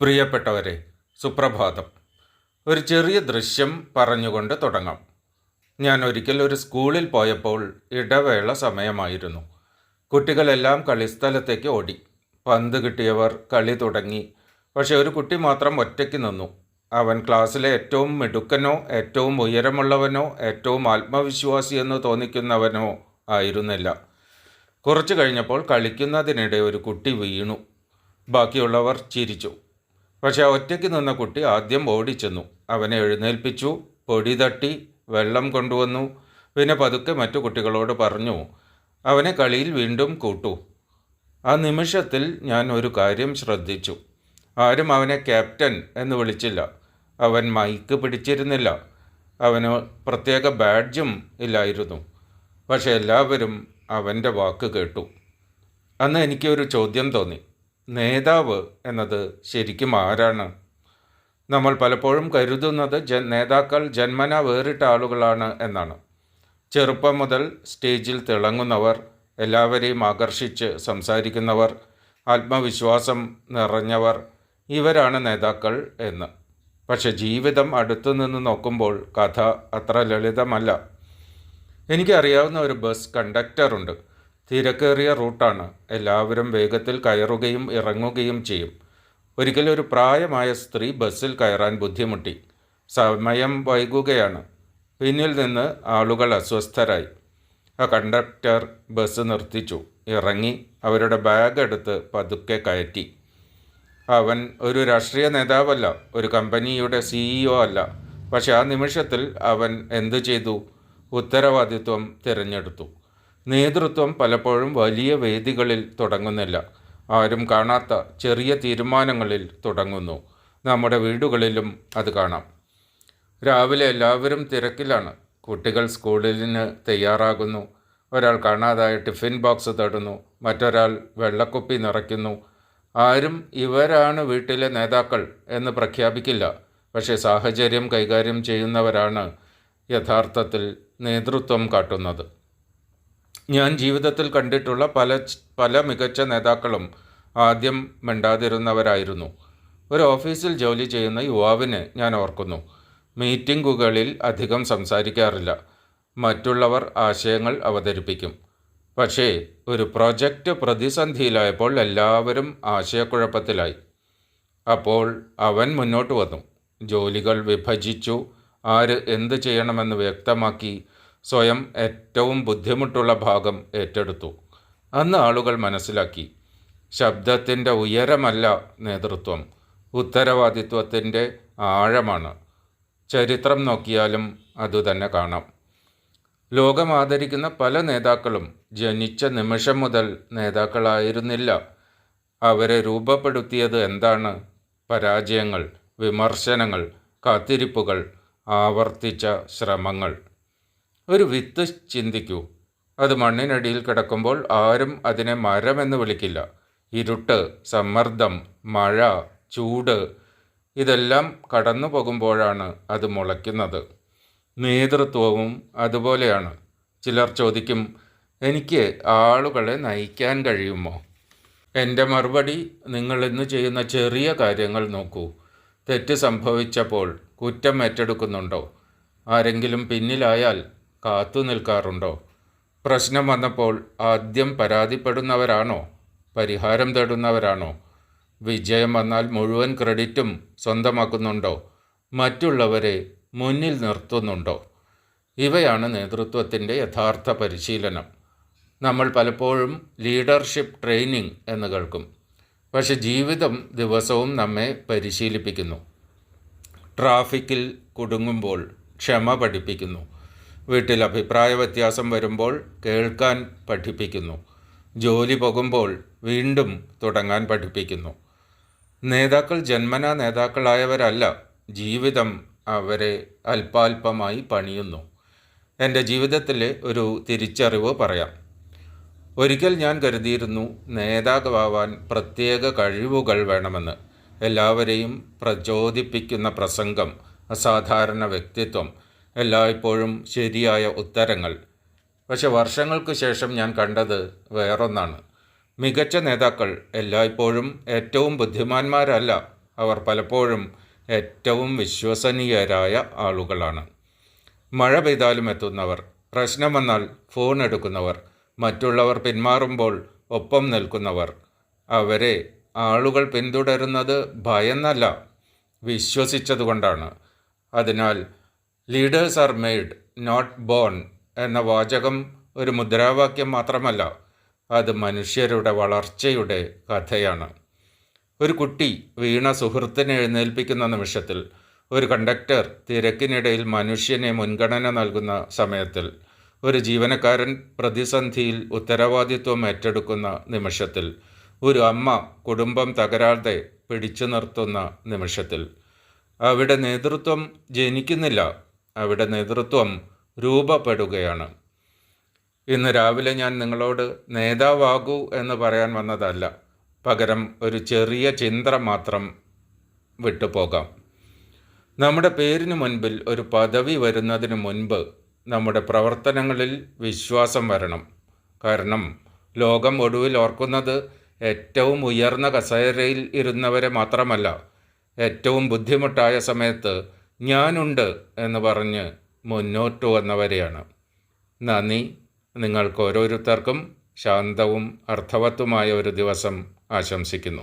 പ്രിയപ്പെട്ടവരെ, സുപ്രഭാതം. ഒരു ചെറിയ ദൃശ്യം പറഞ്ഞുകൊണ്ട് തുടങ്ങാം. ഞാൻ ഒരിക്കൽ ഒരു സ്കൂളിൽ പോയപ്പോൾ ഇടവേള സമയമായിരുന്നു. കുട്ടികളെല്ലാം കളിസ്ഥലത്തേക്ക് ഓടി. പന്ത് കിട്ടിയവർ കളി തുടങ്ങി. പക്ഷെ ഒരു കുട്ടി മാത്രം ഒറ്റയ്ക്ക് നിന്നു. അവൻ ക്ലാസ്സിലെ ഏറ്റവും മിടുക്കനോ ഏറ്റവും ഉയരമുള്ളവനോ ഏറ്റവും ആത്മവിശ്വാസിയെന്ന് തോന്നിക്കുന്നവനോ ആയിരുന്നില്ല. കുറച്ചു കഴിഞ്ഞപ്പോൾ കളിക്കുന്നതിനിടെ ഒരു കുട്ടി വീണു. ബാക്കിയുള്ളവർ ചിരിച്ചു. പക്ഷെ ഒറ്റയ്ക്ക് നിന്ന കുട്ടി ആദ്യം ഓടിച്ചെന്നു. അവനെ എഴുന്നേൽപ്പിച്ചു, പൊടി തട്ടി, വെള്ളം കൊണ്ടുവന്നു. പിന്നെ പതുക്കെ മറ്റു കുട്ടികളോട് പറഞ്ഞു, അവനെ കളിയിൽ വീണ്ടും കൂട്ടൂ. ആ നിമിഷത്തിൽ ഞാൻ ഒരു കാര്യം ശ്രദ്ധിച്ചു. ആരും അവനെ ക്യാപ്റ്റൻ എന്ന് വിളിച്ചില്ല. അവൻ മൈക്ക് പിടിച്ചിരുന്നില്ല. അവന് പ്രത്യേക ബാഡ്ജും ഇല്ലായിരുന്നു. പക്ഷെ എല്ലാവരും അവൻ്റെ വാക്ക് കേട്ടു. അന്ന് എനിക്കൊരു ചോദ്യം തോന്നി. നേതാവ് എന്നത് ശരിക്കും ആരാണ്? നമ്മൾ പലപ്പോഴും കരുതുന്നത് നേതാക്കൾ ജന്മന വേറിട്ട ആളുകളാണ് എന്നാണ്. ചെറുപ്പം മുതൽ സ്റ്റേജിൽ തിളങ്ങുന്നവർ, എല്ലാവരെയും ആകർഷിച്ച് സംസാരിക്കുന്നവർ, ആത്മവിശ്വാസം നിറഞ്ഞവർ, ഇവരാണ് നേതാക്കൾ എന്ന്. പക്ഷെ ജീവിതം അടുത്തുനിന്ന് നോക്കുമ്പോൾ കഥ അത്ര ലളിതമല്ല. എനിക്കറിയാവുന്ന ഒരു ബസ് കണ്ടക്ടറുണ്ട്. തിരക്കേറിയ റൂട്ടാണ്. എല്ലാവരും വേഗത്തിൽ കയറുകയും ഇറങ്ങുകയും ചെയ്യും. ഒരിക്കലും ഒരു പ്രായമായ സ്ത്രീ ബസ്സിൽ കയറാൻ ബുദ്ധിമുട്ടി. സമയം വൈകുകയാണ്. പിന്നിൽ നിന്ന് ആളുകൾ അസ്വസ്ഥരായി. ആ കണ്ടക്ടർ ബസ് നിർത്തിച്ചു. ഇറങ്ങി അവരുടെ ബാഗ് എടുത്ത് പതുക്കെ കയറ്റി. അവൻ ഒരു രാഷ്ട്രീയ നേതാവല്ല, ഒരു കമ്പനിയുടെ CEO അല്ല. പക്ഷെ ആ നിമിഷത്തിൽ അവൻ എന്തു ചെയ്തു? ഉത്തരവാദിത്വം തിരഞ്ഞെടുത്തു. നേതൃത്വം പലപ്പോഴും വലിയ വേദികളിൽ തുടങ്ങുന്നില്ല. ആരും കാണാത്ത ചെറിയ തീരുമാനങ്ങളിൽ തുടങ്ങുന്നു. നമ്മുടെ വീടുകളിലും അത് കാണാം. രാവിലെ എല്ലാവരും തിരക്കിലാണ്. കുട്ടികൾ സ്കൂളിന് തയ്യാറാകുന്നു. ഒരാൾ കാണാതായ ടിഫിൻ ബോക്സ് തേടുന്നു. മറ്റൊരാൾ വെള്ളക്കുപ്പി നിറയ്ക്കുന്നു. ആരും ഇവരാണ് വീട്ടിലെ നേതാക്കൾ എന്ന് പ്രഖ്യാപിക്കില്ല. പക്ഷേ സാഹചര്യം കൈകാര്യം ചെയ്യുന്നവരാണ് യഥാർത്ഥത്തിൽ നേതൃത്വം കാട്ടുന്നത്. ഞാൻ ജീവിതത്തിൽ കണ്ടിട്ടുള്ള പല മികച്ച നേതാക്കളും ആദ്യം മിണ്ടാതിരുന്നവരായിരുന്നു. ഒരു ഓഫീസിൽ ജോലി ചെയ്യുന്ന യുവാവിനെ ഞാൻ ഓർക്കുന്നു. മീറ്റിംഗുകളിൽ അധികം സംസാരിക്കാറില്ല. മറ്റുള്ളവർ ആശയങ്ങൾ അവതരിപ്പിക്കും. പക്ഷേ ഒരു പ്രൊജക്റ്റ് പ്രതിസന്ധിയിലായപ്പോൾ എല്ലാവരും ആശയക്കുഴപ്പത്തിലായി. അപ്പോൾ അവൻ മുന്നോട്ട് വന്നു. ജോലികൾ വിഭജിച്ചു. ആര് എന്ത് ചെയ്യണമെന്ന് വ്യക്തമാക്കി. സ്വയം ഏറ്റവും ബുദ്ധിമുട്ടുള്ള ഭാഗം ഏറ്റെടുത്തു. അന്ന് ആളുകൾ മനസ്സിലാക്കി, ശബ്ദത്തിൻ്റെ ഉയരമല്ല നേതൃത്വം, ഉത്തരവാദിത്വത്തിൻ്റെ ആഴമാണ്. ചരിത്രം നോക്കിയാലും അതുതന്നെ കാണാം. ലോകം ആദരിക്കുന്ന പല നേതാക്കളും ജനിച്ച നിമിഷം മുതൽ നേതാക്കളായിരുന്നില്ല. അവരെ രൂപപ്പെടുത്തിയത് എന്താണ്? പരാജയങ്ങൾ, വിമർശനങ്ങൾ, കാത്തിരിപ്പുകൾ, ആവർത്തിച്ച ശ്രമങ്ങൾ. ഒരു വിത്ത് ചിന്തിക്കൂ. അത് മണ്ണിനടിയിൽ കിടക്കുമ്പോൾ ആരും അതിനെ മരമെന്ന് വിളിക്കില്ല. ഇരുട്ട്, സമ്മർദ്ദം, മഴ, ചൂട് ഇതെല്ലാം കടന്നു പോകുമ്പോഴാണ് അത് മുളയ്ക്കുന്നത്. നേതൃത്വവും അതുപോലെയാണ്. ചിലർ ചോദിക്കും, എനിക്ക് ആളുകളെ നയിക്കാൻ കഴിയുമോ? എൻ്റെ മറുപടി, നിങ്ങൾ ഇന്ന് ചെയ്യുന്ന ചെറിയ കാര്യങ്ങൾ നോക്കൂ. തെറ്റ് സംഭവിച്ചപ്പോൾ കുറ്റം ഏറ്റെടുക്കുന്നുണ്ടോ? ആരെങ്കിലും പിന്നിലായാൽ കാത്തു നിൽക്കാറുണ്ടോ? പ്രശ്നം വന്നപ്പോൾ ആദ്യം പരാതിപ്പെടുന്നവരാണോ? പരിഹാരം തേടുന്നവരാണോ? വിജയം വന്നാൽ മുഴുവൻ ക്രെഡിറ്റും സ്വന്തമാക്കുന്നുണ്ടോ? മറ്റുള്ളവരെ മുന്നിൽ നിർത്തുന്നുണ്ടോ? ഇവയാണ് നേതൃത്വത്തിൻ്റെ യഥാർത്ഥ പരിശീലനം. നമ്മൾ പലപ്പോഴും ലീഡർഷിപ്പ് ട്രെയിനിങ് എന്ന് കേൾക്കും. പക്ഷെ ജീവിതം ദിവസവും നമ്മെ പരിശീലിപ്പിക്കുന്നു. ട്രാഫിക്കിൽ കുടുങ്ങുമ്പോൾ ക്ഷമ പഠിപ്പിക്കുന്നു. വീട്ടിൽ അഭിപ്രായ വ്യത്യാസം വരുമ്പോൾ കേൾക്കാൻ പഠിപ്പിക്കുന്നു. ജോലി പോകുമ്പോൾ വീണ്ടും തുടങ്ങാൻ പഠിപ്പിക്കുന്നു. നേതാക്കൾ ജന്മനാ നേതാക്കളായവരല്ല. ജീവിതം അവരെ അല്പാൽപമായി പണിയുന്നു. എൻ്റെ ജീവിതത്തിലെ ഒരു തിരിച്ചറിവ് പറയാം. ഒരിക്കൽ ഞാൻ കരുതിയിരുന്നു നേതാവാൻ പ്രത്യേക കഴിവുകൾ വേണമെന്ന്. എല്ലാവരെയും പ്രചോദിപ്പിക്കുന്ന പ്രസംഗം, അസാധാരണ വ്യക്തിത്വം, എല്ലായ്പ്പോഴും ശരിയായ ഉത്തരങ്ങൾ. പക്ഷെ വർഷങ്ങൾക്ക് ശേഷം ഞാൻ കണ്ടത് വേറൊന്നാണ്. മികച്ച നേതാക്കൾ എല്ലായ്പ്പോഴും ഏറ്റവും ബുദ്ധിമാന്മാരല്ല, അവർ പലപ്പോഴും ഏറ്റവും വിശ്വസനീയരായ ആളുകളാണ്. മഴ പെയ്താലും എത്തുന്നവർ, പ്രശ്നം വന്നാൽ ഫോൺ എടുക്കുന്നവർ, മറ്റുള്ളവർ പിന്മാറുമ്പോൾ ഒപ്പം നിൽക്കുന്നവർ. അവരെ ആളുകൾ പിന്തുടരുന്നത് ഭയന്നല്ല, വിശ്വസിച്ചതുകൊണ്ടാണ്. അതിനാൽ leaders are made not born എന്ന വാചകം ഒരു മുദ്രാവാക്യം മാത്രമല്ല, അത് മനുഷ്യരുടെ വളർച്ചയുടെ കഥയാണ്. ഒരു കുട്ടി വീണ സുഹൃത്തിനെ എഴുന്നേൽപ്പിക്കുന്ന നിമിഷത്തിൽ, ഒരു കണ്ടക്ടർ തിരക്കിനിടയിൽ മനുഷ്യനെ മുൻഗണന നൽകുന്ന സമയത്തിൽ, ഒരു ജീവനക്കാരൻ പ്രതിസന്ധിയിൽ ഉത്തരവാദിത്വം ഏറ്റെടുക്കുന്ന നിമിഷത്തിൽ, ഒരു അമ്മ കുടുംബം തകരാതെ പിടിച്ചു നിർത്തുന്ന നിമിഷത്തിൽ, അവിടെ നേതൃത്വം ജനിക്കുന്നില്ല, അവിടെ നേതൃത്വം രൂപപ്പെടുകയാണ്. ഇന്ന് രാവിലെ ഞാൻ നിങ്ങളോട് നേതാവാകൂ എന്ന് പറയാൻ വന്നതല്ല, പകരം ഒരു ചെറിയ ചിന്ത മാത്രം വിട്ടുപോകാം. നമ്മുടെ പേരിന് മുൻപിൽ ഒരു പദവി വരുന്നതിന് മുൻപ് നമ്മുടെ പ്രവർത്തനങ്ങളിൽ വിശ്വാസം വരണം. കാരണം ലോകം ഒടുവിൽ ഓർക്കുന്നത് ഏറ്റവും ഉയർന്ന കസേരയിൽ ഇരുന്നവരെ മാത്രമല്ല, ഏറ്റവും ബുദ്ധിമുട്ടായ സമയത്ത് ഞാനുണ്ട് എന്ന് പറഞ്ഞ് മുന്നോട്ട് വന്നവരെയാണ്. നന്ദി. നിങ്ങൾക്ക് ഓരോരുത്തർക്കും ശാന്തവും അർത്ഥവത്തുമായ ഒരു ദിവസം ആശംസിക്കുന്നു.